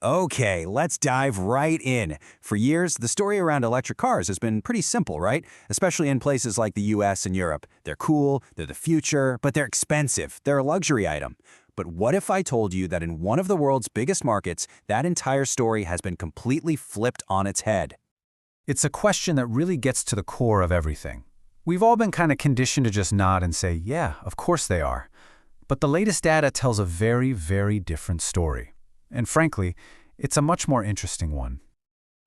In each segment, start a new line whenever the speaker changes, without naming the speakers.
Okay, let's dive right in. For years, the story around electric cars has been pretty simple, right? Especially in places like the US and Europe. They're cool, they're the future, but they're expensive. They're a luxury item. But what if I told you that in one of the world's biggest markets, that entire story has been completely flipped on its head?
It's a question that really gets to the core of everything. We've all been kind of conditioned to just nod and say, yeah, of course they are. But the latest data tells a very, very different story. And frankly, it's a much more interesting one.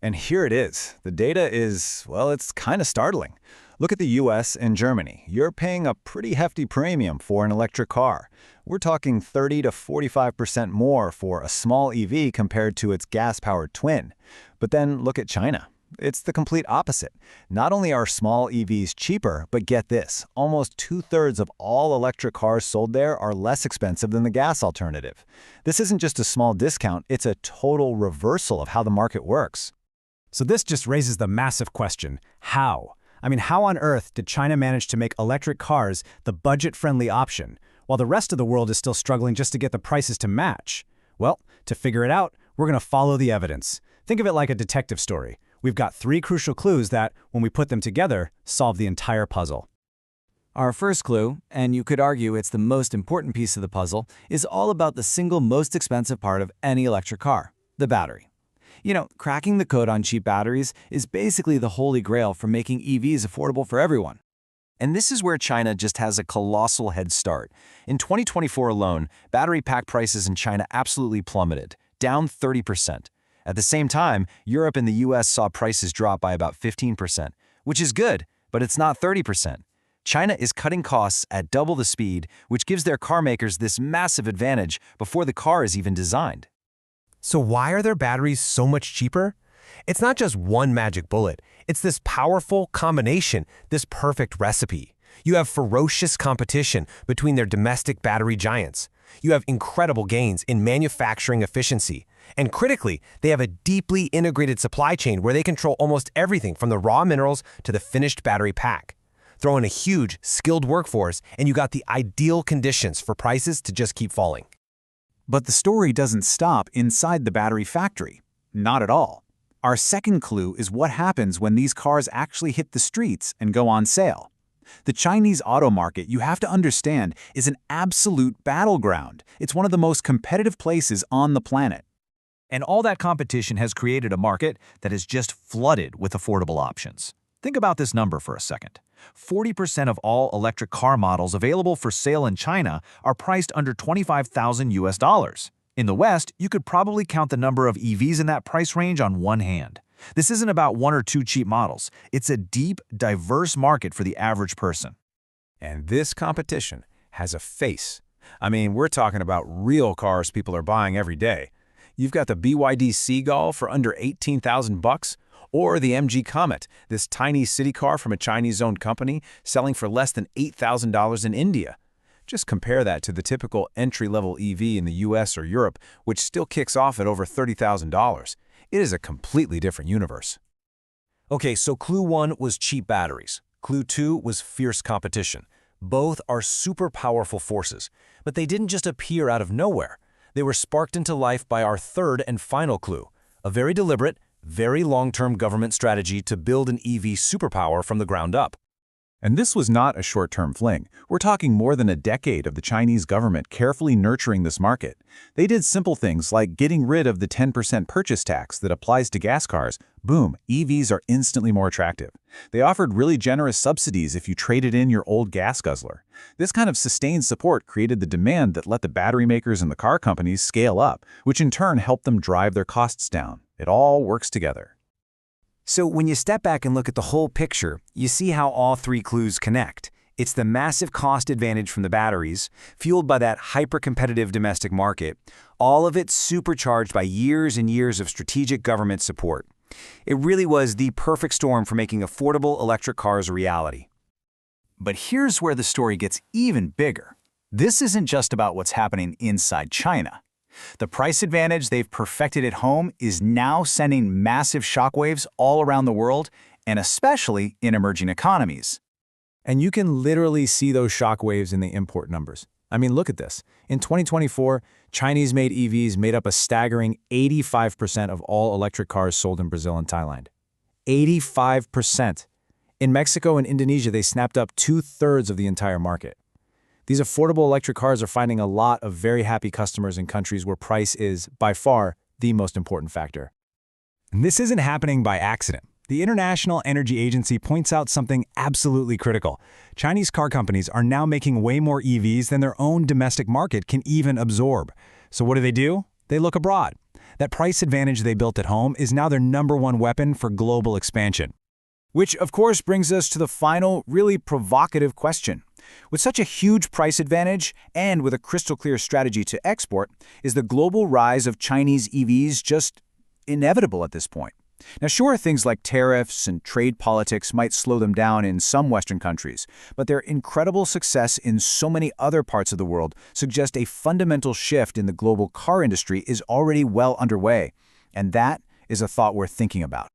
And here it is. The data is, well, it's kind of startling. Look at the US and Germany. You're paying a pretty hefty premium for an electric car. We're talking 30 to 45% more for a small EV compared to its gas-powered twin. But then look at China. It's the complete opposite. Not only are small EVs cheaper, but get this, almost two-thirds of all electric cars sold there are less expensive than the gas alternative. This isn't just a small discount, it's a total reversal of how the market works.
So this just raises the massive question, how? How on earth did China manage to make electric cars the budget-friendly option, while the rest of the world is still struggling just to get the prices to match? Well, to figure it out, we're going to follow the evidence. Think of it like a detective story. We've got three crucial clues that, when we put them together, solve the entire puzzle.
Our first clue, and you could argue it's the most important piece of the puzzle, is all about the single most expensive part of any electric car, the battery. Cracking the code on cheap batteries is basically the holy grail for making EVs affordable for everyone. And this is where China just has a colossal head start. In 2024 alone, battery pack prices in China absolutely plummeted, down 30%. At the same time, Europe and the US saw prices drop by about 15%, which is good, but it's not 30%. China is cutting costs at double the speed, which gives their car makers this massive advantage before the car is even designed.
So why are their batteries so much cheaper? It's not just one magic bullet. It's this powerful combination, this perfect recipe. You have ferocious competition between their domestic battery giants. You have incredible gains in manufacturing efficiency. And critically, they have a deeply integrated supply chain where they control almost everything from the raw minerals to the finished battery pack. Throw in a huge, skilled workforce, and you got the ideal conditions for prices to just keep falling.
But the story doesn't stop inside the battery factory. Not at all. Our second clue is what happens when these cars actually hit the streets and go on sale. The Chinese auto market, you have to understand, is an absolute battleground. It's one of the most competitive places on the planet.
And all that competition has created a market that is just flooded with affordable options. Think about this number for a second. 40% of all electric car models available for sale in China are priced under $25,000. In the West, you could probably count the number of EVs in that price range on one hand. This isn't about one or two cheap models. It's a deep, diverse market for the average person.
And this competition has a face. We're talking about real cars people are buying every day. You've got the BYD Seagull for under $18,000, or the MG Comet, this tiny city car from a Chinese-owned company selling for less than $8,000 in India. Just compare that to the typical entry-level EV in the US or Europe, which still kicks off at over $30,000. It is a completely different universe.
Okay, so clue 1 was cheap batteries. Clue 2 was fierce competition. Both are super powerful forces, but they didn't just appear out of nowhere. They were sparked into life by our third and final clue, a very deliberate, very long-term government strategy to build an EV superpower from the ground up.
And this was not a short-term fling. We're talking more than a decade of the Chinese government carefully nurturing this market. They did simple things like getting rid of the 10% purchase tax that applies to gas cars. Boom, EVs are instantly more attractive. They offered really generous subsidies if you traded in your old gas guzzler. This kind of sustained support created the demand that let the battery makers and the car companies scale up, which in turn helped them drive their costs down. It all works together.
So when you step back and look at the whole picture, you see how all three clues connect. It's the massive cost advantage from the batteries, fueled by that hyper-competitive domestic market, all of it supercharged by years and years of strategic government support. It really was the perfect storm for making affordable electric cars a reality.
But here's where the story gets even bigger. This isn't just about what's happening inside China. The price advantage they've perfected at home is now sending massive shockwaves all around the world, and especially in emerging economies.
And you can literally see those shockwaves in the import numbers. Look at this. In 2024, Chinese-made EVs made up a staggering 85% of all electric cars sold in Brazil and Thailand. 85%. In Mexico and Indonesia, they snapped up 2/3 of the entire market. These affordable electric cars are finding a lot of very happy customers in countries where price is, by far, the most important factor.
And this isn't happening by accident. The International Energy Agency points out something absolutely critical. Chinese car companies are now making way more EVs than their own domestic market can even absorb. So what do? They look abroad. That price advantage they built at home is now their #1 weapon for global expansion.
Which, of course, brings us to the final, really provocative question. With such a huge price advantage and with a crystal-clear strategy to export, is the global rise of Chinese EVs just inevitable at this point? Now, sure, things like tariffs and trade politics might slow them down in some Western countries, but their incredible success in so many other parts of the world suggest a fundamental shift in the global car industry is already well underway, and that is a thought worth thinking about.